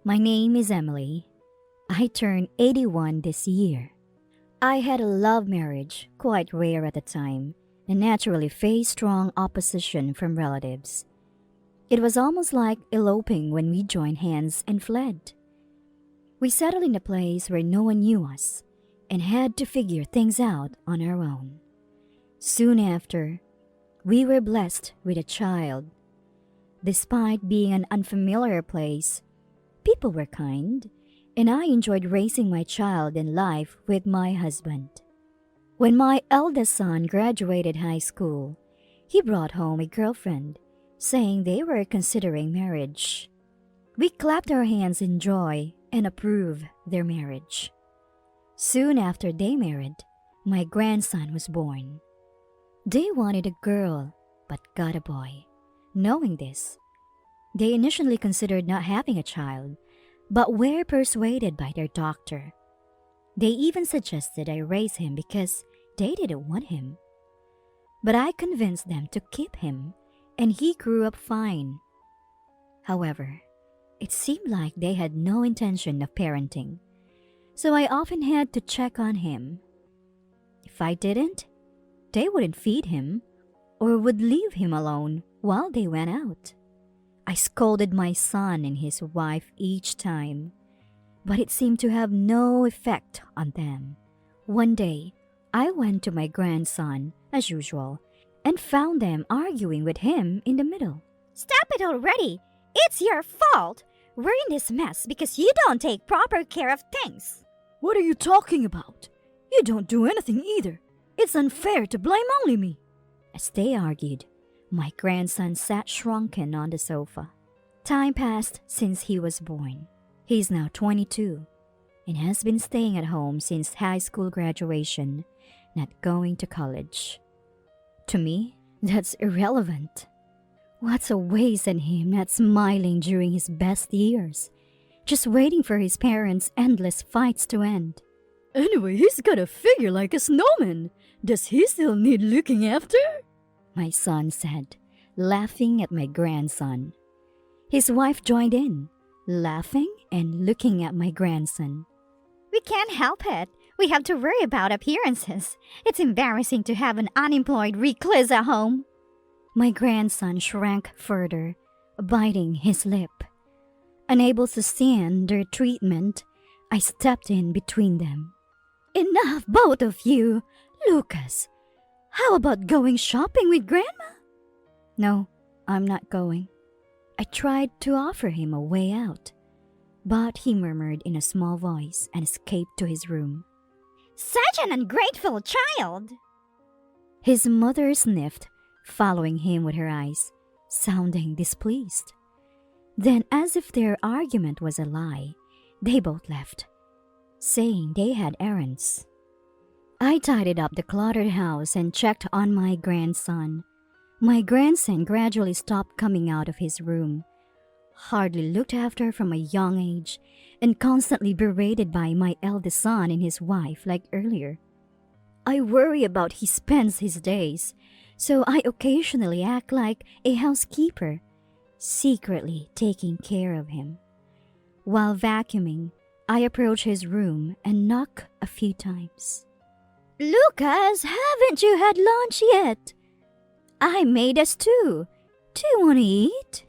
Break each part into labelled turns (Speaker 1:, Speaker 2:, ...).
Speaker 1: My name is Emily. I turned 81 this year. I had a love marriage, quite rare at the time, and naturally faced strong opposition from relatives. It was almost like eloping when we joined hands and fled. We settled in a place where no one knew us and had to figure things out on our own. Soon after, we were blessed with a child. Despite being an unfamiliar place, people were kind, and I enjoyed raising my child in life with my husband. When my eldest son graduated high school, he brought home a girlfriend, saying they were considering marriage. We clapped our hands in joy and approved their marriage. Soon after they married, my grandson was born. They wanted a girl, but got a boy. Knowing this, they initially considered not having a child, but were persuaded by their doctor. They even suggested I raise him because they didn't want him. But I convinced them to keep him, and he grew up fine. However, it seemed like they had no intention of parenting, so I often had to check on him. If I didn't, they wouldn't feed him or would leave him alone while they went out. I scolded my son and his wife each time, but it seemed to have no effect on them. One day, I went to my grandson, as usual, and found them arguing with him in the middle.
Speaker 2: Stop it already! It's your fault! We're in this mess because you don't take proper care of things.
Speaker 1: What are you talking about? You don't do anything either. It's unfair to blame only me. As they argued, my grandson sat shrunken on the sofa. Time passed since he was born. He is now 22 and has been staying at home since high school graduation, not going to college. To me, that's irrelevant. What's a waste in him not smiling during his best years, just waiting for his parents' endless fights to end? Anyway, he's got a figure like a snowman. Does he still need looking after? My son said, laughing at my grandson. His wife joined in, laughing and looking at my grandson.
Speaker 2: We can't help it. We have to worry about appearances. It's embarrassing to have an unemployed recluse at home.
Speaker 1: My grandson shrank further, biting his lip. Unable to stand their treatment, I stepped in between them. Enough, both of you! Lucas, how about going shopping with Grandma? No, I'm not going. I tried to offer him a way out, but he murmured in a small voice and escaped to his room.
Speaker 2: Such an ungrateful child!
Speaker 1: His mother sniffed, following him with her eyes, sounding displeased. Then, as if their argument was a lie, they both left, saying they had errands. I tidied up the cluttered house and checked on my grandson. My grandson gradually stopped coming out of his room, hardly looked after from a young age, and constantly berated by my eldest son and his wife like earlier. I worry about he spends his days, so I occasionally act like a housekeeper, secretly taking care of him. While vacuuming, I approach his room and knock a few times. Lucas, haven't you had lunch yet? I made us too. Do you want to eat?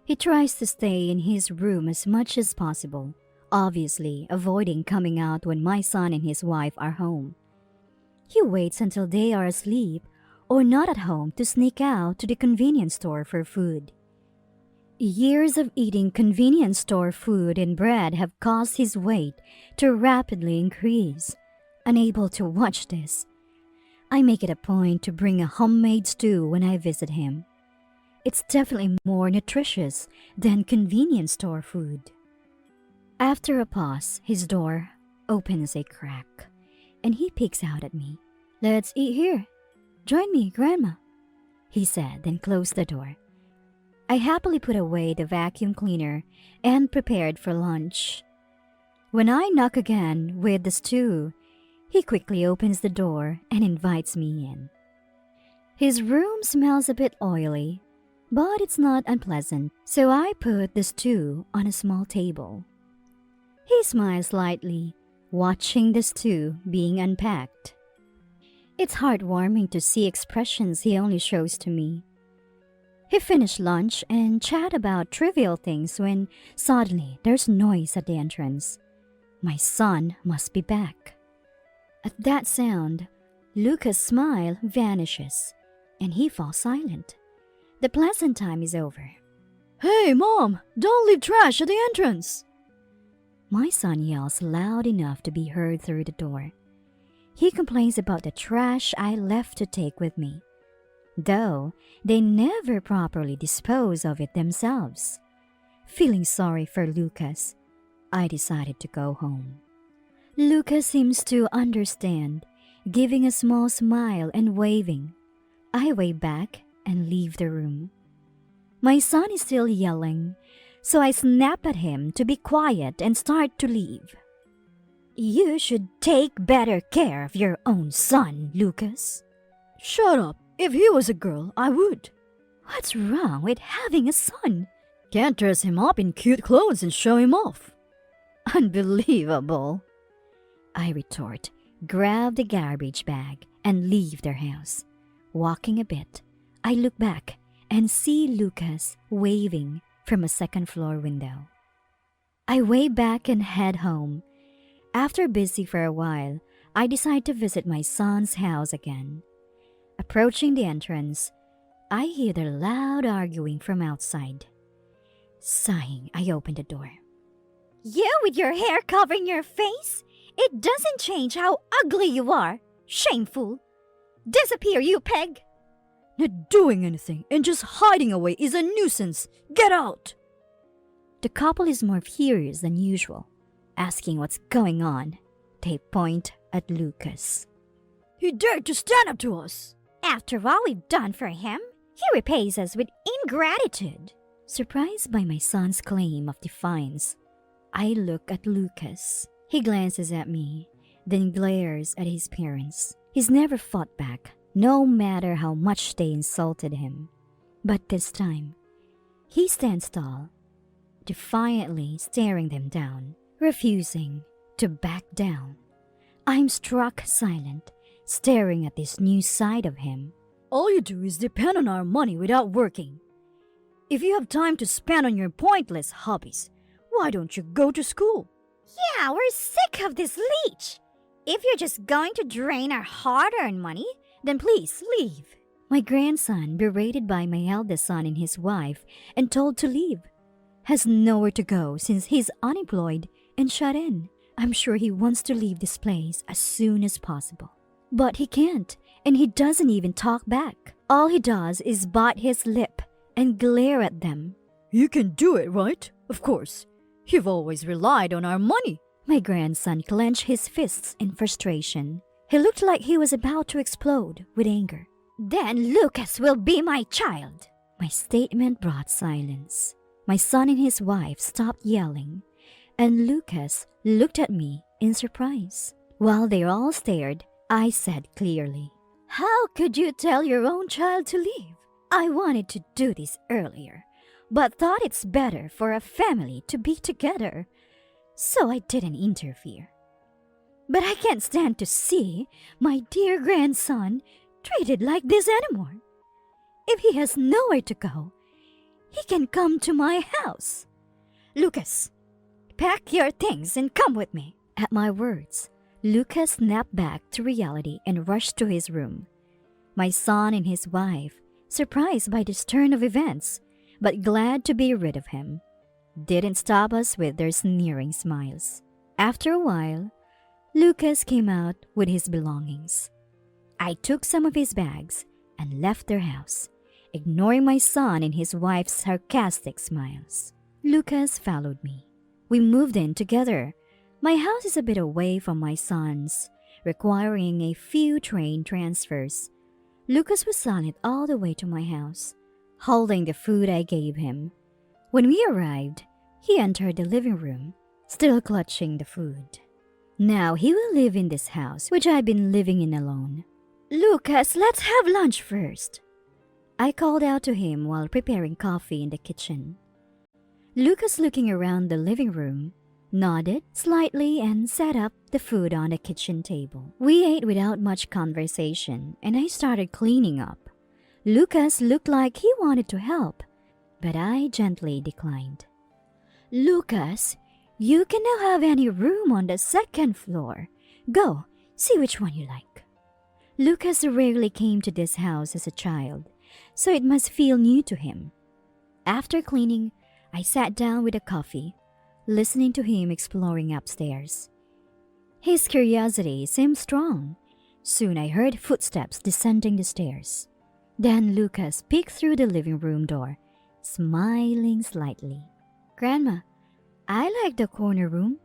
Speaker 1: He tries to stay in his room as much as possible, obviously avoiding coming out when my son and his wife are home. He waits until they are asleep or not at home to sneak out to the convenience store for food. Years of eating convenience store food and bread have caused his weight to rapidly increase. Unable to watch this, I make it a point to bring a homemade stew when I visit him. It's definitely more nutritious than convenience store food. After a pause, his door opens a crack, and he peeks out at me. Let's eat here. Join me, Grandma, he said, then closed the door. I happily put away the vacuum cleaner and prepared for lunch. When I knock again with the stew, he quickly opens the door and invites me in. His room smells a bit oily, but it's not unpleasant, so I put the stew on a small table. He smiled slightly, watching the stew being unpacked. It's heartwarming to see expressions he only shows to me. He finished lunch and chat about trivial things when suddenly there's noise at the entrance. My son must be back. At that sound, Lucas' smile vanishes and he falls silent. The pleasant time is over. "Hey, Mom! Don't leave trash at the entrance!" My son yells loud enough to be heard through the door. He complains about the trash I left to take with me, though they never properly dispose of it themselves. Feeling sorry for Lucas, I decided to go home. Lucas seems to understand, giving a small smile and waving. I wave back and leave the room. My son is still yelling, so I snap at him to be quiet and start to leave. "You should take better care of your own son, Lucas." "Shut up. If he was a girl, I would." "What's wrong with having a son?" "Can't dress him up in cute clothes and show him off." "Unbelievable," I retort, grab the garbage bag, and leave their house. Walking a bit, I look back and see Lucas waving from a second-floor window. I wave back and head home. After busy for a while, I decide to visit my son's house again. Approaching the entrance, I hear their loud arguing from outside. Sighing, I open the door.
Speaker 2: You with your hair covering your face? It doesn't change how ugly you are. Shameful. Disappear, you pig!
Speaker 1: Not doing anything and just hiding away is a nuisance. Get out! The couple is more furious than usual, asking what's going on. They point at Lucas. "He dared to stand up to us!"
Speaker 2: After all we've done for him, he repays us with ingratitude.
Speaker 1: Surprised by my son's claim of defiance, I look at Lucas. He glances at me, then glares at his parents. He's never fought back, no matter how much they insulted him. But this time, he stands tall, defiantly staring them down, refusing to back down. I'm struck silent, staring at this new side of him. "All you do is depend on our money without working. If you have time to spend on your pointless hobbies, why don't you go to school?"
Speaker 2: Yeah, we're sick of this leech. If you're just going to drain our hard-earned money, then please leave.
Speaker 1: My grandson, berated by my eldest son and his wife and told to leave, has nowhere to go since he's unemployed and shut in. I'm sure he wants to leave this place as soon as possible. But he can't, and he doesn't even talk back. All he does is bite his lip and glare at them. "You can do it, right? Of course. You've always relied on our money." My grandson clenched his fists in frustration. He looked like he was about to explode with anger.
Speaker 2: Then Lucas will be my child.
Speaker 1: My statement brought silence. My son and his wife stopped yelling, and Lucas looked at me in surprise. While they all stared, I said clearly, "How could you tell your own child to leave? I wanted to do this earlier, but thought it's better for a family to be together, so I didn't interfere. But I can't stand to see my dear grandson treated like this anymore. If he has nowhere to go, he can come to my house. Lucas, pack your things and come with me." At my words, Lucas snapped back to reality and rushed to his room. My son and his wife, surprised by this turn of events, but glad to be rid of him, didn't stop us with their sneering smiles. After a while, Lucas came out with his belongings. I took some of his bags and left their house, ignoring my son and his wife's sarcastic smiles. Lucas followed me. We moved in together. My house is a bit away from my son's, requiring a few train transfers. Lucas was silent all the way to my house, holding the food I gave him. When we arrived, he entered the living room, still clutching the food. Now he will live in this house, which I've been living in alone. "Lucas, let's have lunch first," I called out to him while preparing coffee in the kitchen. Lucas, looking around the living room, nodded slightly, and set up the food on the kitchen table. We ate without much conversation, and I started cleaning up. Lucas looked like he wanted to help, but I gently declined. Lucas, you can now have any room on the second floor. Go, see which one you like. Lucas rarely came to this house as a child, so it must feel new to him. After cleaning, I sat down with a coffee, listening to him exploring upstairs. His curiosity seemed strong. Soon I heard footsteps descending the stairs. Then Lucas peeked through the living room door, smiling slightly. Grandma, I like the corner room.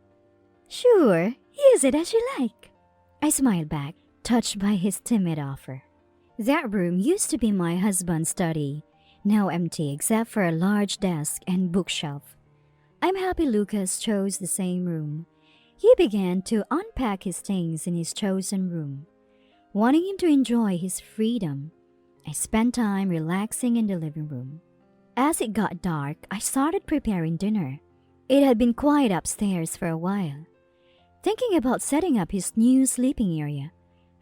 Speaker 1: Sure, use it as you like. I smiled back, touched by his timid offer. That room used to be my husband's study, now empty except for a large desk and bookshelf. I'm happy Lucas chose the same room. He began to unpack his things in his chosen room. Wanting him to enjoy his freedom, I spent time relaxing in the living room. As it got dark, I started preparing dinner. It had been quiet upstairs for a while. Thinking about setting up his new sleeping area,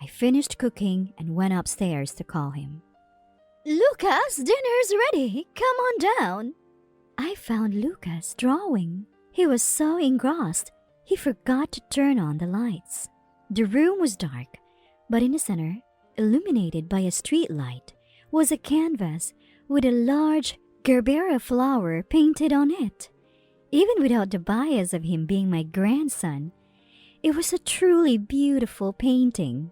Speaker 1: I finished cooking and went upstairs to call him.
Speaker 2: Lucas, dinner's ready. Come on down.
Speaker 1: I found Lucas drawing. He was so engrossed, he forgot to turn on the lights. The room was dark, but in the center, illuminated by a street light, was a canvas with a large gerbera flower painted on it. Even without the bias of him being my grandson, it was a truly beautiful painting.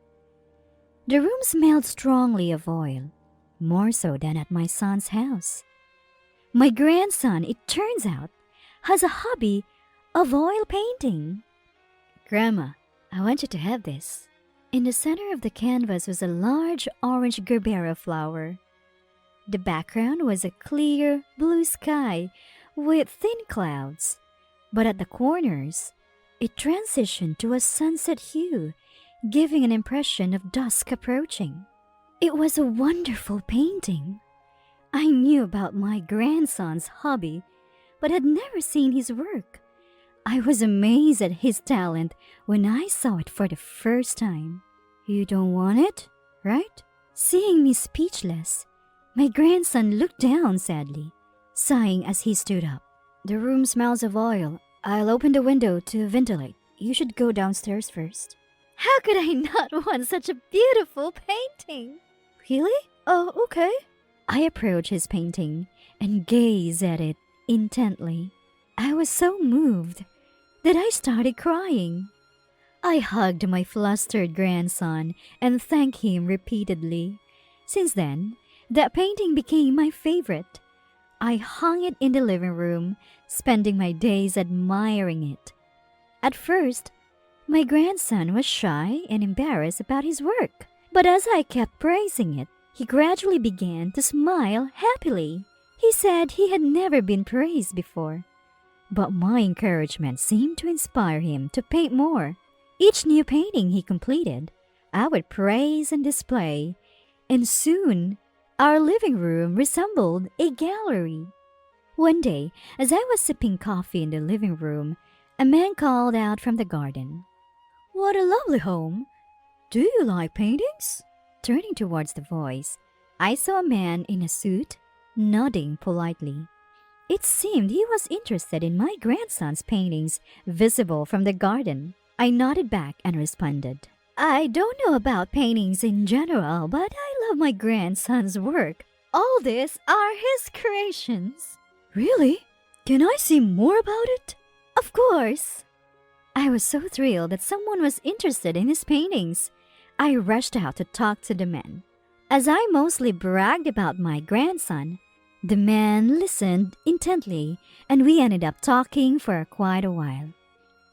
Speaker 1: The room smelled strongly of oil, more so than at my son's house. My grandson, it turns out, has a hobby of oil painting. Grandma, I want you to have this. In the center of the canvas was a large orange gerbera flower. The background was a clear blue sky with thin clouds, but at the corners, it transitioned to a sunset hue, giving an impression of dusk approaching. It was a wonderful painting. I knew about my grandson's hobby, but had never seen his work. I was amazed at his talent when I saw it for the first time. You don't want it, right? Seeing me speechless, my grandson looked down sadly, sighing as he stood up. The room smells of oil. I'll open the window to ventilate. You should go downstairs first.
Speaker 2: How could I not want such a beautiful painting?
Speaker 1: Really? Oh, okay. I approached his painting and gazed at it intently. I was so moved that I started crying. I hugged my flustered grandson and thanked him repeatedly. Since then, that painting became my favorite. I hung it in the living room, spending my days admiring it. At first, my grandson was shy and embarrassed about his work, but as I kept praising it, he gradually began to smile happily. He said he had never been praised before, but my encouragement seemed to inspire him to paint more. Each new painting he completed, I would praise and display, and soon our living room resembled a gallery. One day, as I was sipping coffee in the living room, a man called out from the garden. What a lovely home! Do you like paintings? Turning towards the voice, I saw a man in a suit, nodding politely. It seemed he was interested in my grandson's paintings visible from the garden. I nodded back and responded, I don't know about paintings in general, but I love my grandson's work. All these are his creations. Really? Can I see more about it? Of course. I was so thrilled that someone was interested in his paintings. I rushed out to talk to the man. As I mostly bragged about my grandson, the man listened intently, and we ended up talking for quite a while.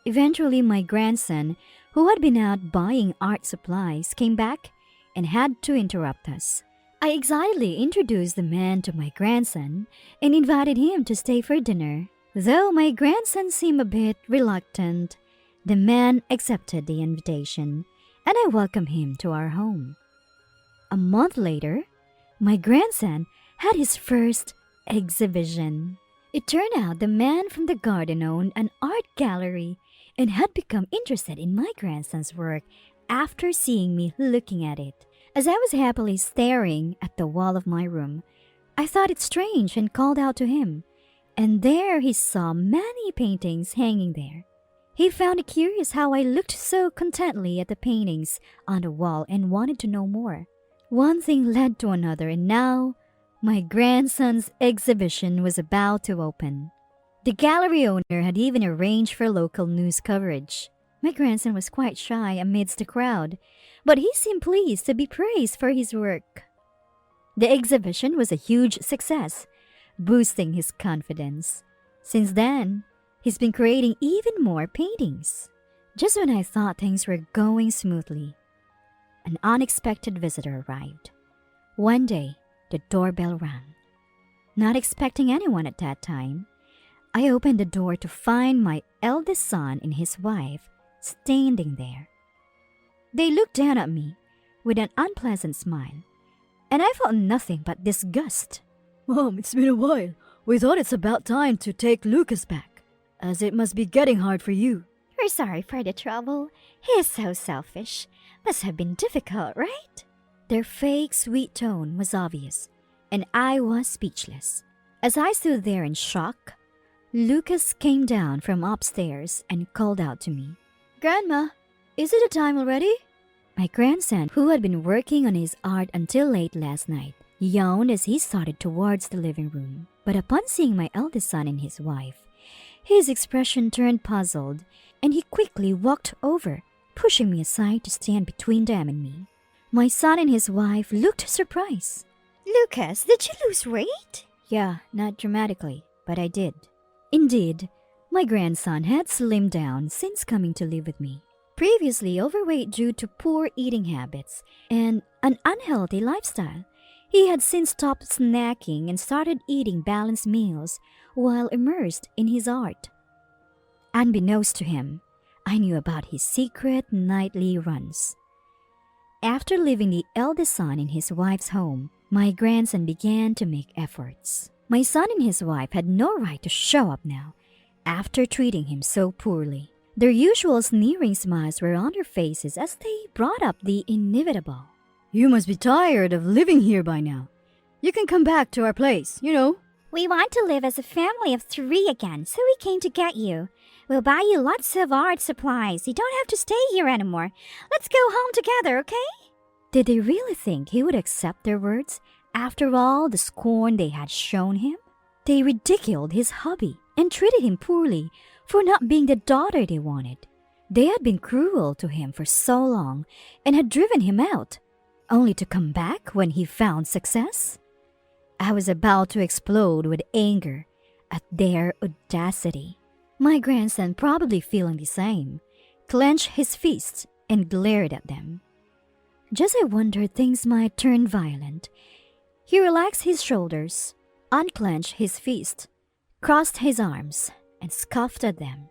Speaker 1: Eventually, my grandson, who had been out buying art supplies, came back and had to interrupt us. I excitedly introduced the man to my grandson and invited him to stay for dinner. Though my grandson seemed a bit reluctant, the man accepted the invitation, and I welcomed him to our home. A month later, my grandson had his first exhibition. It turned out the man from the garden owned an art gallery and had become interested in my grandson's work after seeing me looking at it. As I was happily staring at the wall of my room, I thought it strange and called out to him, and there he saw many paintings hanging there. He found it curious how I looked so contentedly at the paintings on the wall and wanted to know more. One thing led to another, and now my grandson's exhibition was about to open. The gallery owner had even arranged for local news coverage. My grandson was quite shy amidst the crowd, but he seemed pleased to be praised for his work. The exhibition was a huge success, boosting his confidence. Since then, he's been creating even more paintings. Just when I thought things were going smoothly, an unexpected visitor arrived. One day, the doorbell rang. Not expecting anyone at that time, I opened the door to find my eldest son and his wife standing there. They looked down at me with an unpleasant smile, and I felt nothing but disgust.
Speaker 3: Mom, it's been a while. We thought it's about time to take Lucas back, as it must be getting hard for you.
Speaker 2: We're sorry for the trouble. He's so selfish. Must have been difficult, right?
Speaker 1: Their fake sweet tone was obvious, and I was speechless. As I stood there in shock, Lucas came down from upstairs and called out to me.
Speaker 3: Grandma, is it a time already?
Speaker 1: My grandson, who had been working on his art until late last night, yawned as he started towards the living room. But upon seeing my eldest son and his wife, his expression turned puzzled, and he quickly walked over, pushing me aside to stand between them and me. My son and his wife looked surprised.
Speaker 2: Lucas, did you lose weight?
Speaker 1: Yeah, not dramatically, but I did. Indeed, my grandson had slimmed down since coming to live with me. Previously overweight due to poor eating habits and an unhealthy lifestyle, he had since stopped snacking and started eating balanced meals while immersed in his art. Unbeknownst to him, I knew about his secret nightly runs. After leaving the eldest son in his wife's home, my grandson began to make efforts. My son and his wife had no right to show up now, after treating him so poorly. Their usual sneering smiles were on their faces as they brought up the inevitable.
Speaker 3: You must be tired of living here by now. You can come back to our place, you know.
Speaker 2: We want to live as a family of 3 again, so we came to get you. We'll buy you lots of art supplies. You don't have to stay here anymore. Let's go home together, okay?
Speaker 1: Did they really think he would accept their words after all the scorn they had shown him? They ridiculed his hobby and treated him poorly for not being the daughter they wanted. They had been cruel to him for so long and had driven him out, only to come back when he found success. I was about to explode with anger at their audacity. My grandson, probably feeling the same, clenched his fists and glared at them. Just I wondered things might turn violent, he relaxed his shoulders, unclenched his fist, crossed his arms, and scoffed at them.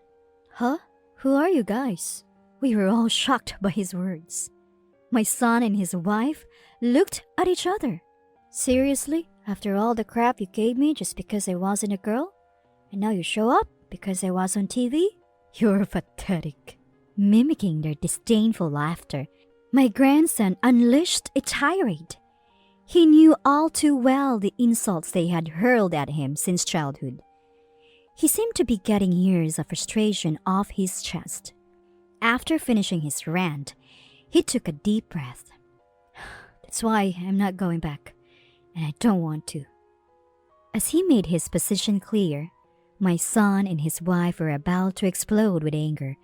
Speaker 3: Huh? Who are you guys?
Speaker 1: We were all shocked by his words. My son and his wife looked at each other.
Speaker 3: Seriously? After all the crap you gave me just because I wasn't a girl? And now you show up because I was on TV?
Speaker 1: You're pathetic. Mimicking their disdainful laughter, my grandson unleashed a tirade. He knew all too well the insults they had hurled at him since childhood. He seemed to be getting years of frustration off his chest. After finishing his rant, he took a deep breath.
Speaker 3: That's why I'm not going back, and I don't want to.
Speaker 1: As he made his position clear, my son and his wife were about to explode with anger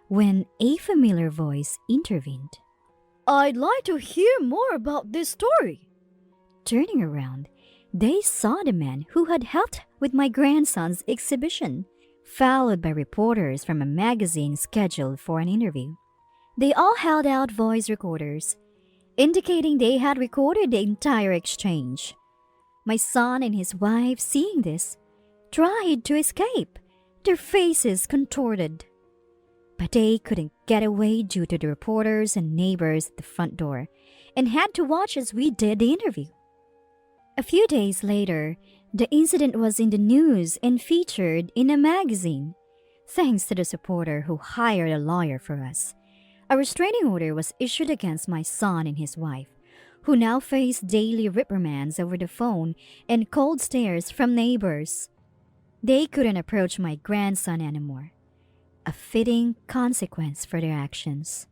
Speaker 1: when a familiar voice intervened.
Speaker 3: I'd like to hear more about this story.
Speaker 1: Turning around, they saw the man who had helped with my grandson's exhibition, followed by reporters from a magazine scheduled for an interview. They all held out voice recorders, indicating they had recorded the entire exchange. My son and his wife, seeing this, tried to escape, their faces contorted. But they couldn't get away due to the reporters and neighbors at the front door, and had to watch as we did the interview. A few days later, The incident was in the news and featured in a magazine. Thanks to the supporter who hired a lawyer for us, a restraining order was issued against my son and his wife, who now face daily reprimands over the phone and cold stares from neighbors. They couldn't approach my grandson anymore. A fitting consequence for their actions.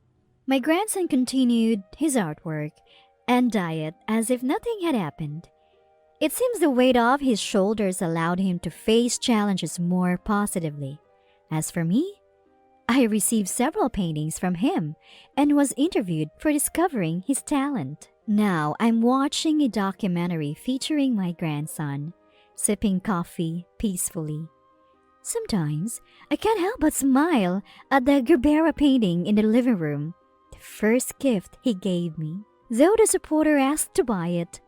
Speaker 1: My grandson continued his artwork and diet as if nothing had happened. It seems the weight off his shoulders allowed him to face challenges more positively. As for me, I received several paintings from him and was interviewed for discovering his talent. Now I'm watching a documentary featuring my grandson, sipping coffee peacefully. Sometimes I can't help but smile at the Gerbera painting in the living room, the first gift he gave me. Though the supporter asked to buy it,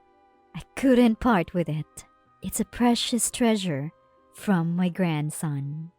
Speaker 1: I couldn't part with it. It's a precious treasure from my grandson.